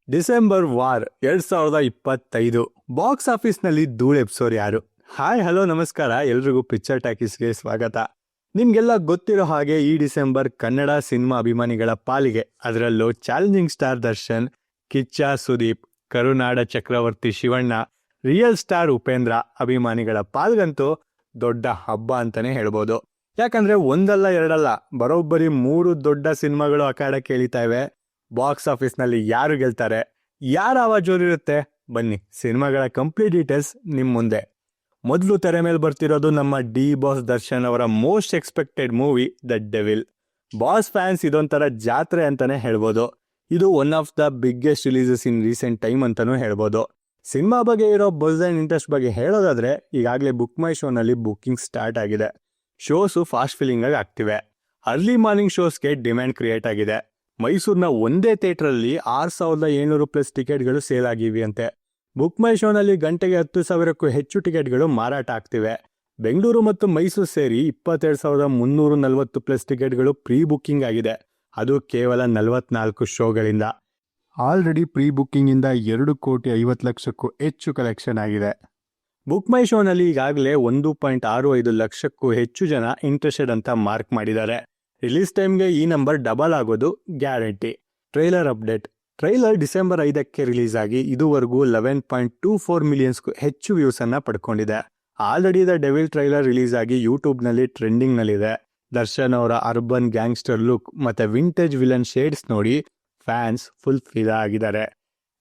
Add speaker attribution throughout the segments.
Speaker 1: December war 2025 box ಆಫೀಸ್ನಲ್ಲಿ ಧೂಳ್ ಎಬ್ಸೋರು ಯಾರು? Hi hello ನಮಸ್ಕಾರ, ಎಲ್ರಿಗೂ ಪಿಕ್ಚರ್ ಟಾಕೀಸ್ಗೆ ಸ್ವಾಗತ. ನಿಮ್ಗೆಲ್ಲ ಗೊತ್ತಿರೋ ಹಾಗೆ ಈ ಡಿಸೆಂಬರ್ ಕನ್ನಡ ಸಿನಿಮಾ ಅಭಿಮಾನಿಗಳ ಪಾಲಿಗೆ, ಅದರಲ್ಲೂ ಚಾಲೆಂಜಿಂಗ್ ಸ್ಟಾರ್ ದರ್ಶನ್, ಕಿಚ್ಚ ಸುದೀಪ್, ಕರುನಾಡ ಚಕ್ರವರ್ತಿ ಶಿವಣ್ಣ, ರಿಯಲ್ ಸ್ಟಾರ್ ಉಪೇಂದ್ರ ಅಭಿಮಾನಿಗಳ ಪಾಲ್ಗಂತೂ ದೊಡ್ಡ ಹಬ್ಬ ಅಂತಾನೆ ಹೇಳ್ಬೋದು. ಯಾಕಂದ್ರೆ ಒಂದಲ್ಲ ಎರಡಲ್ಲ, ಬರೋಬ್ಬರಿ 3 ದೊಡ್ಡ ಸಿನಿಮಾಗಳು ಅಖಾಡಕ್ಕೆ ಇಳಿತಾ ಇವೆ. ಬಾಕ್ಸ್ ಆಫೀಸ್ನಲ್ಲಿ ಯಾರು ಗೆಲ್ತಾರೆ, ಯಾರ ಆವಾಜೋರಿರುತ್ತೆ, ಬನ್ನಿ ಸಿನಿಮಾಗಳ ಕಂಪ್ಲೀಟ್ ಡೀಟೇಲ್ಸ್ ನಿಮ್ಮ ಮುಂದೆ. ಮೊದಲು ತೆರೆ ಮೇಲೆ ಬರ್ತಿರೋದು ನಮ್ಮ ಡಿ ಬಾಸ್ ದರ್ಶನ್ ಅವರ most expected movie the devil. Boss fans ಇದೊಂಥರ ಜಾತ್ರೆ ಅಂತಾನೆ ಹೇಳ್ಬೋದು. ಇದು one of the biggest releases in recent time ಅಂತಾನೂ ಹೇಳ್ಬೋದು. ಸಿನಿಮಾ ಬಗ್ಗೆ ಇರೋ ಬಜ್ ಅಂಡ್ ಇಂಟ್ರೆಸ್ಟ್ ಬಗ್ಗೆ ಹೇಳೋದಾದ್ರೆ, ಈಗಾಗಲೇ ಬುಕ್ ಮೈ ಶೋನಲ್ಲಿ ಬುಕ್ಕಿಂಗ್ ಸ್ಟಾರ್ಟ್ ಆಗಿದೆ. ಶೋಸು ಫಾಸ್ಟ್ ಫಿಲ್ಲಿಂಗ್ ಆಗಿ ಆಗ್ತಿವೆ. ಅರ್ಲಿ ಮಾರ್ನಿಂಗ್ ಶೋಸ್ಗೆ ಡಿಮ್ಯಾಂಡ್ ಕ್ರಿಯೇಟ್ ಆಗಿದೆ. ಮೈಸೂರಿನ ಒಂದೇ ಥಿಯೇಟ್ರಲ್ಲಿ 6,700+ ಟಿಕೆಟ್ಗಳು ಸೇಲ್ ಆಗಿವೆ ಅಂತೆ. ಬುಕ್ ಮೈ ಶೋನಲ್ಲಿ ಗಂಟೆಗೆ 10,000ಕ್ಕೂ ಹೆಚ್ಚು ಟಿಕೆಟ್ಗಳು ಮಾರಾಟ ಆಗ್ತಿವೆ. ಬೆಂಗಳೂರು ಮತ್ತು ಮೈಸೂರು ಸೇರಿ 22,340+ ಟಿಕೆಟ್ಗಳು ಪ್ರೀ ಬುಕ್ಕಿಂಗ್ ಆಗಿದೆ. ಅದು ಕೇವಲ 44 ಶೋಗಳಿಂದ. ಆಲ್ರೆಡಿ ಪ್ರೀ ಬುಕ್ಕಿಂಗ್ ಇಂದ 2,50,00,000ಕ್ಕೂ ಹೆಚ್ಚು ಕಲೆಕ್ಷನ್ ಆಗಿದೆ. ಬುಕ್ ಮೈ ಶೋನಲ್ಲಿ ಈಗಾಗಲೇ 1.65 ಲಕ್ಷಕ್ಕೂ ಹೆಚ್ಚು ಜನ ಇಂಟ್ರೆಸ್ಟೆಡ್ ಅಂತ ಮಾರ್ಕ್ ಮಾಡಿದ್ದಾರೆ. ರಿಲೀಸ್ ಟೈಮ್ಗೆ ಈ ನಂಬರ್ ಡಬಲ್ ಆಗೋದು guarantee. Trailer update. Trailer December 5ಕ್ಕೆ ರಿಲೀಸ್ ಆಗಿ ಇದುವರೆಗೂ 11.24 ಮಿಲಿಯನ್ಸ್ಗೂ ಹೆಚ್ಚು ವ್ಯೂಸ್ ಅನ್ನ ಪಡ್ಕೊಂಡಿದೆ. Already the Devil trailer release ಆಗಿ ಯೂಟ್ಯೂಬ್ನಲ್ಲಿ ಟ್ರೆಂಡಿಂಗ್ನಲ್ಲಿದೆ. ದರ್ಶನ್ ಅವರ ಅರ್ಬನ್ ಗ್ಯಾಂಗ್ಸ್ಟರ್ ಲುಕ್ ಮತ್ತೆ ವಿಂಟೇಜ್ ವಿಲನ್ ಶೇಡ್ಸ್ ನೋಡಿ ಫ್ಯಾನ್ಸ್ ಫುಲ್ ಫಿದಾ ಆಗಿದ್ದಾರೆ.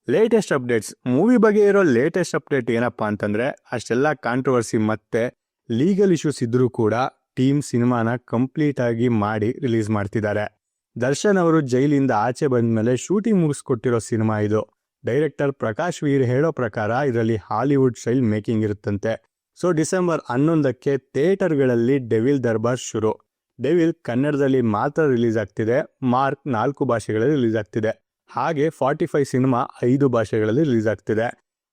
Speaker 1: Latest updates. ಮೂವಿ ಬಗ್ಗೆ ಇರೋ ಲೇಟೆಸ್ಟ್ ಅಪ್ಡೇಟ್ ಏನಪ್ಪಾ ಅಂತಂದ್ರೆ, ಅಷ್ಟೆಲ್ಲ ಕಾಂಟ್ರವರ್ಸಿ ಮತ್ತೆ ಲೀಗಲ್ ಇಶ್ಯೂಸ್ ಇದ್ರೂ ಕೂಡ ಟೀಮ್ ಸಿನಿಮಾನ ಕಂಪ್ಲೀಟ್ ಆಗಿ ಮಾಡಿ ರಿಲೀಸ್ ಮಾಡ್ತಿದ್ದಾರೆ. ದರ್ಶನ್ ಅವರು ಜೈಲಿಂದ ಆಚೆ ಬಂದ್ಮೇಲೆ ಶೂಟಿಂಗ್ ಮುಗಿಸ್ಕೊಟ್ಟಿರೋ ಸಿನಿಮಾ ಇದು. ಡೈರೆಕ್ಟರ್ ಪ್ರಕಾಶ್ ವೀರ್ ಹೇಳೋ ಪ್ರಕಾರ ಇದರಲ್ಲಿ ಹಾಲಿವುಡ್ ಸ್ಟೈಲ್ ಮೇಕಿಂಗ್ ಇರುತ್ತಂತೆ. ಸೊ ಡಿಸೆಂಬರ್ 11ಕ್ಕೆ ಥಿಯೇಟರ್ಗಳಲ್ಲಿ ಡೆವಿಲ್ ದರ್ಬಾರ್ ಶುರು. ಡೆವಿಲ್ ಕನ್ನಡದಲ್ಲಿ ಮಾತ್ರ ರಿಲೀಸ್ ಆಗ್ತಿದೆ. ಮಾರ್ಕ್ 4 ಭಾಷೆಗಳಲ್ಲಿ ರಿಲೀಸ್ ಆಗ್ತಿದೆ. ಹಾಗೆ 45 ಸಿನಿಮಾ 5 ಭಾಷೆಗಳಲ್ಲಿ ರಿಲೀಸ್ ಆಗ್ತಿದೆ.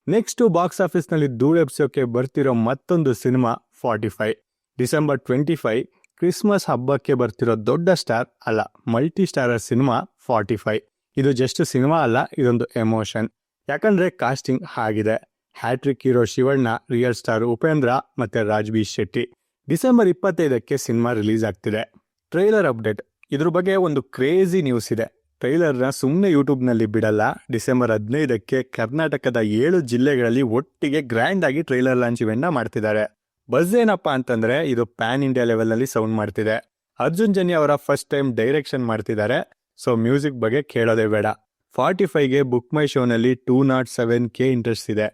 Speaker 1: ನೆಕ್ಸ್ಟ್ ಬಾಕ್ಸ್ ಆಫೀಸ್ನಲ್ಲಿ ಧೂಳ್ ಎಬ್ಸೋಕೆ ಬರ್ತಿರೋ ಮತ್ತೊಂದು ಸಿನಿಮಾ 45. ಡಿಸೆಂಬರ್ 25 ಕ್ರಿಸ್ಮಸ್ ಹಬ್ಬಕ್ಕೆ ಬರ್ತಿರೋ ದೊಡ್ಡ ಸ್ಟಾರ್ ಅಲ್ಲ, ಮಲ್ಟಿ ಸ್ಟಾರರ್ ಸಿನಿಮಾ 45. ಇದು ಜಸ್ಟ್ ಸಿನಿಮಾ ಅಲ್ಲ, ಇದೊಂದು ಎಮೋಷನ್. ಯಾಕಂದ್ರೆ ಕಾಸ್ಟಿಂಗ್ ಆಗಿದೆ. Hat trick hero Shivanna, real star Upendra ಮತ್ತೆ ರಾಜ್ಬಿ ಶೆಟ್ಟಿ. ಡಿಸೆಂಬರ್ 25ಕ್ಕೆ ಸಿನಿಮಾ ರಿಲೀಸ್ ಆಗ್ತಿದೆ. Trailer update. ಇದ್ರ ಬಗ್ಗೆ ಒಂದು ಕ್ರೇಜಿ ನ್ಯೂಸ್ ಇದೆ. ಟ್ರೈಲರ್ನ ಸುಮ್ಮನೆ ಯೂಟ್ಯೂಬ್ನಲ್ಲಿ ಬಿಡಲ್ಲ. ಡಿಸೆಂಬರ್ 15ಕ್ಕೆ ಕರ್ನಾಟಕದ 7 ಜಿಲ್ಲೆಗಳಲ್ಲಿ ಒಟ್ಟಿಗೆ ಗ್ರ್ಯಾಂಡ್ ಆಗಿ ಟ್ರೈಲರ್ ಲಾಂಚ್ ಇವೆಂಟ್ ಮಾಡ್ತಿದ್ದಾರೆ. ಬಸ್ ಏನಪ್ಪಾ ಅಂತಂದ್ರೆ, ಇದು ಪ್ಯಾನ್ ಇಂಡಿಯಾ ಲೆವೆಲ್ ನಲ್ಲಿ ಸೌಂಡ್ ಮಾಡ್ತಿದೆ. ಅರ್ಜುನ್ ಜನ್ಯ ಅವರ ಫಸ್ಟ್ ಟೈಮ್ ಡೈರೆಕ್ಷನ್ ಮಾಡ್ತಿದ್ದಾರೆ. ಸೊ ಮ್ಯೂಸಿಕ್ ಬಗ್ಗೆ ಕೇಳೋದೇ ಬೇಡ. 45ಗೆ ಬುಕ್ ಮೈ ಶೋನಲ್ಲಿ 207K ಇಂಟ್ರೆಸ್ಟ್ ಇದೆ.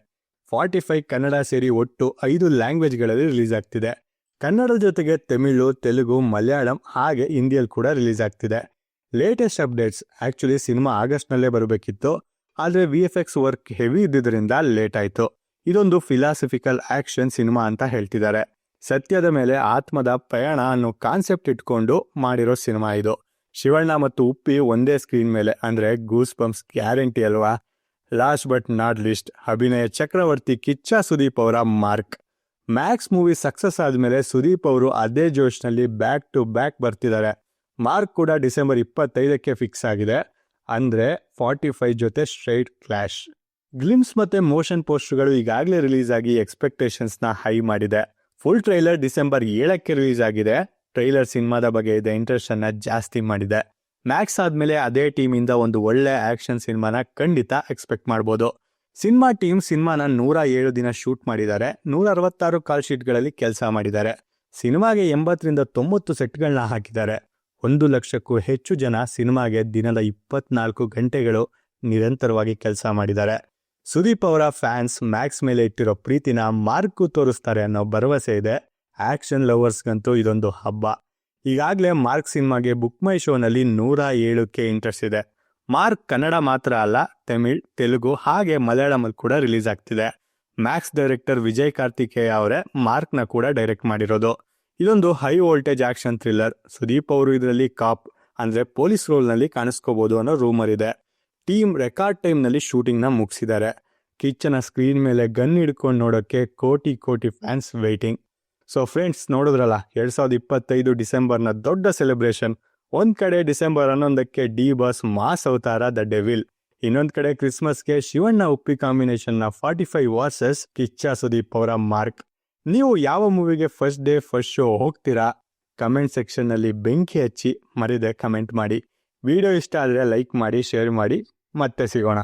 Speaker 1: 45 ಕನ್ನಡ ಸೇರಿ ಒಟ್ಟು 5 ಲ್ಯಾಂಗ್ವೇಜ್ಗಳಲ್ಲಿ ರಿಲೀಸ್ ಆಗ್ತಿದೆ. ಕನ್ನಡದ ಜೊತೆಗೆ ತಮಿಳು, ತೆಲುಗು, ಮಲಯಾಳಂ ಹಾಗೆ ಹಿಂದಿಯಲ್ಲಿ ಕೂಡ ರಿಲೀಸ್ ಆಗ್ತಿದೆ. Latest updates. ಆಕ್ಚುಲಿ ಸಿನಿಮಾ ಆಗಸ್ಟ್ನಲ್ಲೇ ಬರಬೇಕಿತ್ತು, ಆದರೆ VFX ವರ್ಕ್ ಹೆವಿ ಇದ್ದಿದ್ದರಿಂದ ಲೇಟ್ ಆಯಿತು. ಇದೊಂದು ಫಿಲಾಸಫಿಕಲ್ ಆಕ್ಷನ್ ಸಿನಿಮಾ ಅಂತ ಹೇಳ್ತಿದ್ದಾರೆ. ಸತ್ಯದ ಮೇಲೆ ಆತ್ಮದ ಪ್ರಯಾಣ ಅನ್ನೋ ಕಾನ್ಸೆಪ್ಟ್ ಇಟ್ಕೊಂಡು ಮಾಡಿರೋ ಸಿನಿಮಾ ಇದು. ಶಿವಣ್ಣ ಮತ್ತು ಉಪ್ಪಿ ಒಂದೇ ಸ್ಕ್ರೀನ್ ಮೇಲೆ ಅಂದ್ರೆ ಗೂಸ್ ಬಂಪ್ಸ್ ಗ್ಯಾರಂಟಿ ಅಲ್ವಾ. ಲಾಸ್ಟ್ ಬಟ್ ನಾಟ್ ಲೀಸ್ಟ್, ಅಭಿನಯ ಚಕ್ರವರ್ತಿ ಕಿಚ್ಚ ಸುದೀಪ್ ಅವರ ಮಾರ್ಕ್. ಮ್ಯಾಕ್ಸ್ ಮೂವಿ ಸಕ್ಸಸ್ ಆದ್ಮೇಲೆ ಸುದೀಪ್ ಅವರು ಅದೇ ಜೋಶ್ನಲ್ಲಿ ಬ್ಯಾಕ್ ಟು ಬ್ಯಾಕ್ ಬರ್ತಿದ್ದಾರೆ. ಮಾರ್ಕ್ ಕೂಡ ಡಿಸೆಂಬರ್ 25ಕ್ಕೆ ಫಿಕ್ಸ್ ಆಗಿದೆ. ಅಂದ್ರೆ 45 ಜೊತೆ ಸ್ಟ್ರೈಟ್ ಕ್ಲಾಶ್. ಗ್ಲಿಮ್ಸ್ ಮತ್ತೆ ಮೋಷನ್ ಪೋಸ್ಟರ್ಗಳು ಈಗಾಗಲೇ ರಿಲೀಸ್ ಆಗಿ ಎಕ್ಸ್ಪೆಕ್ಟೇಷನ್ಸ್ನ ಹೈ ಮಾಡಿದೆ. ಫುಲ್ ಟ್ರೈಲರ್ ಡಿಸೆಂಬರ್ 7ಕ್ಕೆ ರಿಲೀಸ್ ಆಗಿದೆ. ಟ್ರೈಲರ್ ಸಿನಿಮಾದ ಬಗ್ಗೆ ಇದೆ ಇಂಟ್ರೆಸ್ಟ್ ಅನ್ನ ಜಾಸ್ತಿ ಮಾಡಿದೆ. ಮ್ಯಾಕ್ಸ್ ಆದ್ಮೇಲೆ ಅದೇ ಟೀಮ್ ಇಂದ ಒಂದು ಒಳ್ಳೆ ಆಕ್ಷನ್ ಸಿನಿಮಾನ ಖಂಡಿತ ಎಕ್ಸ್ಪೆಕ್ಟ್ ಮಾಡ್ಬೋದು. ಸಿನಿಮಾ ಟೀಮ್ ಸಿನಿಮಾನ 107 ದಿನ ಶೂಟ್ ಮಾಡಿದ್ದಾರೆ. 166 ಕಾಲ್ ಶೀಟ್ಗಳಲ್ಲಿ ಕೆಲಸ ಮಾಡಿದ್ದಾರೆ. ಸಿನಿಮಾಗೆ 80ರಿಂದ 90 ಸೆಟ್ಗಳನ್ನ ಹಾಕಿದ್ದಾರೆ. 1 ಲಕ್ಷಕ್ಕೂ ಹೆಚ್ಚು ಜನ ಸಿನಿಮಾಗೆ ದಿನದ 24 ಗಂಟೆಗಳು ನಿರಂತರವಾಗಿ ಕೆಲಸ ಮಾಡಿದ್ದಾರೆ. ಸುದೀಪ್ ಅವರ ಫ್ಯಾನ್ಸ್ ಮ್ಯಾಕ್ಸ್ ಮೇಲೆ ಇಟ್ಟಿರೋ ಪ್ರೀತಿನ ಮಾರ್ಕ್ ತೋರಿಸ್ತಾರೆ ಅನ್ನೋ ಭರವಸೆ ಇದೆ. ಆಕ್ಷನ್ ಲವರ್ಸ್ಗಂತೂ ಇದೊಂದು ಹಬ್ಬ. ಈಗಾಗಲೇ ಮಾರ್ಕ್ ಸಿನಿಮಾಗೆ ಬುಕ್ ಮೈ ಶೋನಲ್ಲಿ 107K ಇಂಟ್ರೆಸ್ಟ್ ಇದೆ. ಮಾರ್ಕ್ ಕನ್ನಡ ಮಾತ್ರ ಅಲ್ಲ, ತಮಿಳ್, ತೆಲುಗು ಹಾಗೆ ಮಲಯಾಳಮಲ್ಲಿ ಕೂಡ ರಿಲೀಸ್ ಆಗ್ತಿದೆ. ಮ್ಯಾಕ್ಸ್ ಡೈರೆಕ್ಟರ್ ವಿಜಯ್ ಕಾರ್ತಿಕೇಯ ಅವರೇ ಮಾರ್ಕ್ನ ಕೂಡ ಡೈರೆಕ್ಟ್ ಮಾಡಿರೋದು. ಇದೊಂದು high voltage action thriller. Sudeep ಅವರು ಇದರಲ್ಲಿ ಕಾಪ್ ಅಂದ್ರೆ ಪೊಲೀಸ್ ರೋಲ್ನಲ್ಲಿ ಕಾಣಿಸ್ಕೋಬಹುದು ಅನ್ನೋ ರೂಮರ್ ಇದೆ. ಟೀಮ್ ರೆಕಾರ್ಡ್ ಟೈಮ್ನಲ್ಲಿ ಶೂಟಿಂಗ್ನ ಮುಗಿಸಿದ್ದಾರೆ. ಕಿಚ್ಚನ ಸ್ಕ್ರೀನ್ ಮೇಲೆ ಗನ್ ಹಿಡ್ಕೊಂಡು ನೋಡೋಕ್ಕೆ ಕೋಟಿ ಫ್ಯಾನ್ಸ್ ವೇಟಿಂಗ್. ಸೊ ಫ್ರೆಂಡ್ಸ್, ನೋಡಿದ್ರಲ್ಲ 2025 ಡಿಸೆಂಬರ್ನ ದೊಡ್ಡ ಸೆಲೆಬ್ರೇಷನ್. ಒಂದ್ ಕಡೆ ಡಿಸೆಂಬರ್ 11ಕ್ಕೆ ಡಿ ಬಾಸ್ ಮಾಸ್ ಅವತಾರ ದ ಡೆವಿಲ್, ಇನ್ನೊಂದು ಕಡೆ ಕ್ರಿಸ್ಮಸ್ಗೆ ಶಿವಣ್ಣ ಉಪ್ಪಿ ಕಾಂಬಿನೇಷನ್ನ 45 ವರ್ಸಸ್ ಕಿಚ್ಚ ಸುದೀಪ್ ಅವರ ಮಾರ್ಕ್. ನೀವು ಯಾವ ಮೂವಿಗೆ ಫಸ್ಟ್ ಡೇ ಫಸ್ಟ್ ಶೋ ಹೋಗ್ತೀರಾ? ಕಮೆಂಟ್ ಸೆಕ್ಷನ್ನಲ್ಲಿ ಬೆಂಕಿ ಹಚ್ಚಿ ಮರಿದೆ ಕಮೆಂಟ್ ಮಾಡಿ. ವಿಡಿಯೋ ಇಷ್ಟ ಆದರೆ ಲೈಕ್ ಮಾಡಿ, ಶೇರ್ ಮಾಡಿ. ಮತ್ತೆ ಸಿಗೋಣ.